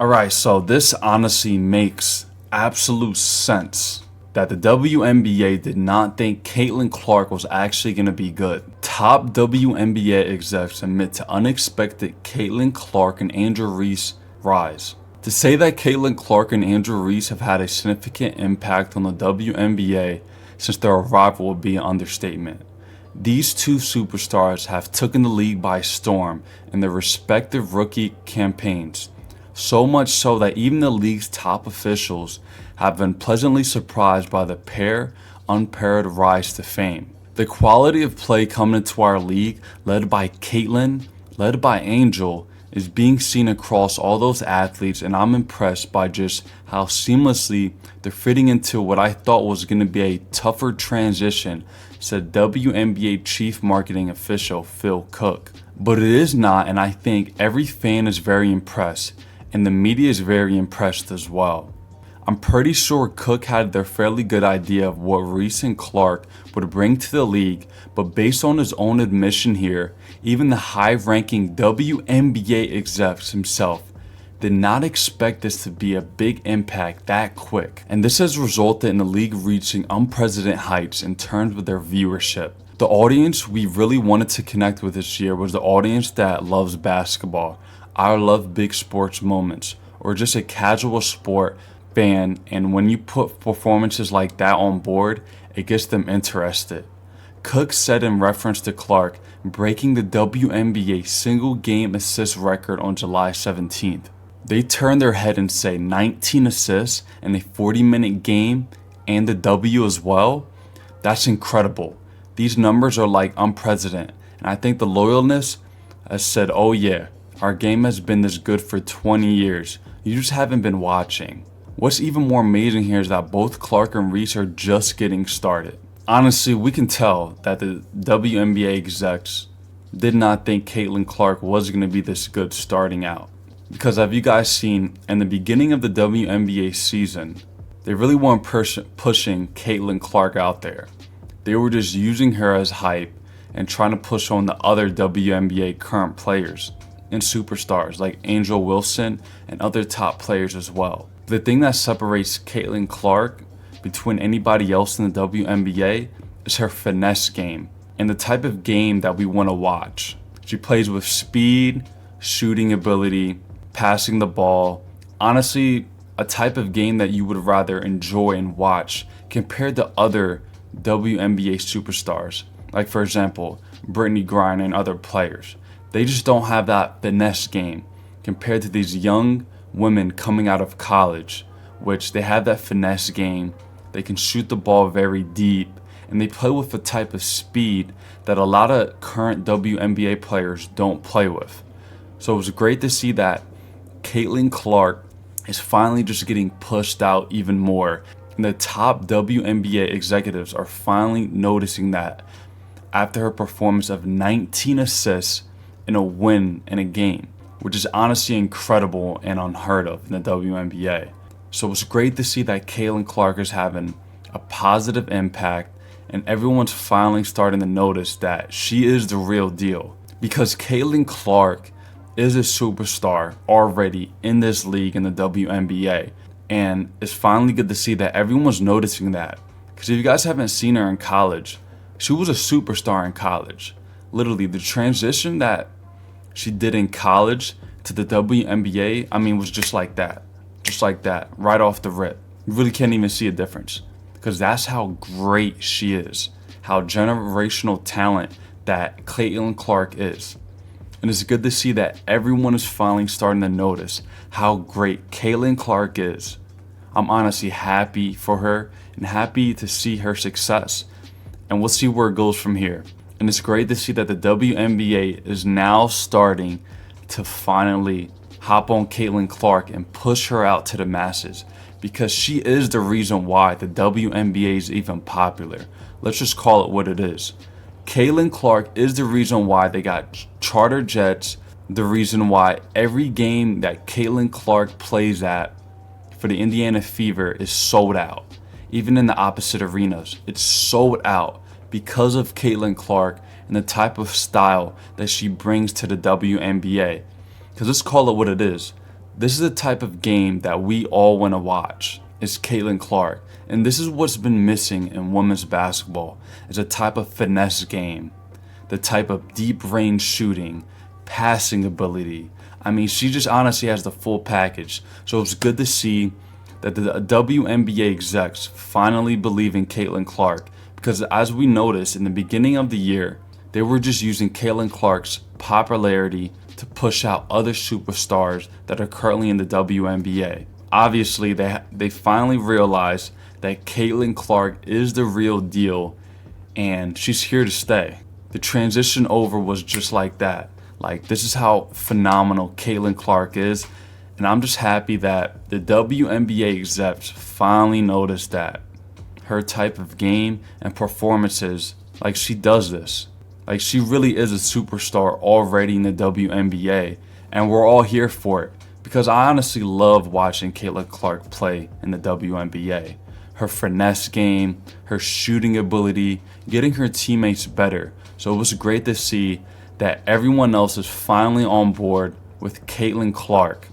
Alright, so this honestly makes absolute sense that the WNBA did not think Caitlin Clark was actually going to be good. Top WNBA execs admit to unexpected Caitlin Clark and Angel Reese rise. To say that Caitlin Clark and Angel Reese have had a significant impact on the WNBA since their arrival would be an understatement. These two superstars have taken the league by storm in their respective rookie campaigns. So much so that even the league's top officials have been pleasantly surprised by the unpaired rise to fame. The quality of play coming into our league, led by Caitlin, led by Angel, is being seen across all those athletes, and I'm impressed by just how seamlessly they're fitting into what I thought was going to be a tougher transition, said WNBA Chief Marketing Official Phil Cook. But it is not, and I think every fan is very impressed, and the media is very impressed as well. I'm pretty sure Cook had their fairly good idea of what Reese and Clark would bring to the league, but based on his own admission here, even the high-ranking WNBA execs himself did not expect this to be a big impact that quick. And this has resulted in the league reaching unprecedented heights in terms of their viewership. The audience we really wanted to connect with this year was the audience that loves basketball, I love big sports moments, or just a casual sport fan, and when you put performances like that on board, it gets them interested. Cook said in reference to Clark breaking the WNBA single game assist record on July 17th. They turn their head and say 19 assists in a 40-minute game and the W as well? That's incredible. These numbers are like unprecedented, and I think the loyalness has said, oh yeah, our game has been this good for 20 years. You just haven't been watching. What's even more amazing here is that both Clark and Reese are just getting started. Honestly, we can tell that the WNBA execs did not think Caitlin Clark was going to be this good starting out. Because have you guys seen, in the beginning of the WNBA season, they really weren't pushing Caitlin Clark out there. They were just using her as hype and trying to push on the other WNBA current players and superstars like Angel Wilson and other top players as well. The thing that separates Caitlin Clark between anybody else in the WNBA is her finesse game and the type of game that we want to watch. She plays with speed, shooting ability, passing the ball. Honestly, a type of game that you would rather enjoy and watch compared to other WNBA superstars. Like for example, Brittany Griner and other players. They just don't have that finesse game compared to these young women coming out of college, which they have that finesse game. They can shoot the ball very deep, and they play with a type of speed that a lot of current WNBA players don't play with. So it was great to see that Caitlin Clark is finally just getting pushed out even more, and the top WNBA executives are finally noticing that after her performance of 19 assists in a win in a game, which is honestly incredible and unheard of in the WNBA. So it's great to see that Caitlin Clark is having a positive impact, and everyone's finally starting to notice that she is the real deal. Because Caitlin Clark is a superstar already in this league in the WNBA, and it's finally good to see that everyone's noticing that. Because if you guys haven't seen her in college, she was a superstar in college. Literally, the transition that she did in college to the WNBA, was just like that, right off the rip. You really can't even see a difference, because that's how great she is, how generational talent that Caitlin Clark is. And it's good to see that everyone is finally starting to notice how great Caitlin Clark is. I'm honestly happy for her and happy to see her success, and we'll see where it goes from here. And it's great to see that the WNBA is now starting to finally hop on Caitlin Clark and push her out to the masses, because she is the reason why the WNBA is even popular. Let's just call it what it is. Caitlin Clark is the reason why they got charter jets, the reason why every game that Caitlin Clark plays at for the Indiana Fever is sold out. Even in the opposite arenas, it's sold out because of Caitlin Clark and the type of style that she brings to the WNBA. Because let's call it what it is. This is the type of game that we all want to watch. It's Caitlin Clark. And this is what's been missing in women's basketball. It's a type of finesse game, the type of deep range shooting, passing ability. I mean, she just honestly has the full package. So it's good to see that the WNBA execs finally believe in Caitlin Clark, because as we noticed in the beginning of the year, they were just using Caitlin Clark's popularity to push out other superstars that are currently in the WNBA. Obviously, they finally realized that Caitlin Clark is the real deal and she's here to stay. The transition over was just like that. Like, this is how phenomenal Caitlin Clark is. And I'm just happy that the WNBA execs finally noticed that her type of game and performances, like, she does this. Like, she really is a superstar already in the WNBA. And we're all here for it. Because I honestly love watching Caitlin Clark play in the WNBA. Her finesse game, her shooting ability, getting her teammates better. So it was great to see that everyone else is finally on board with Caitlin Clark.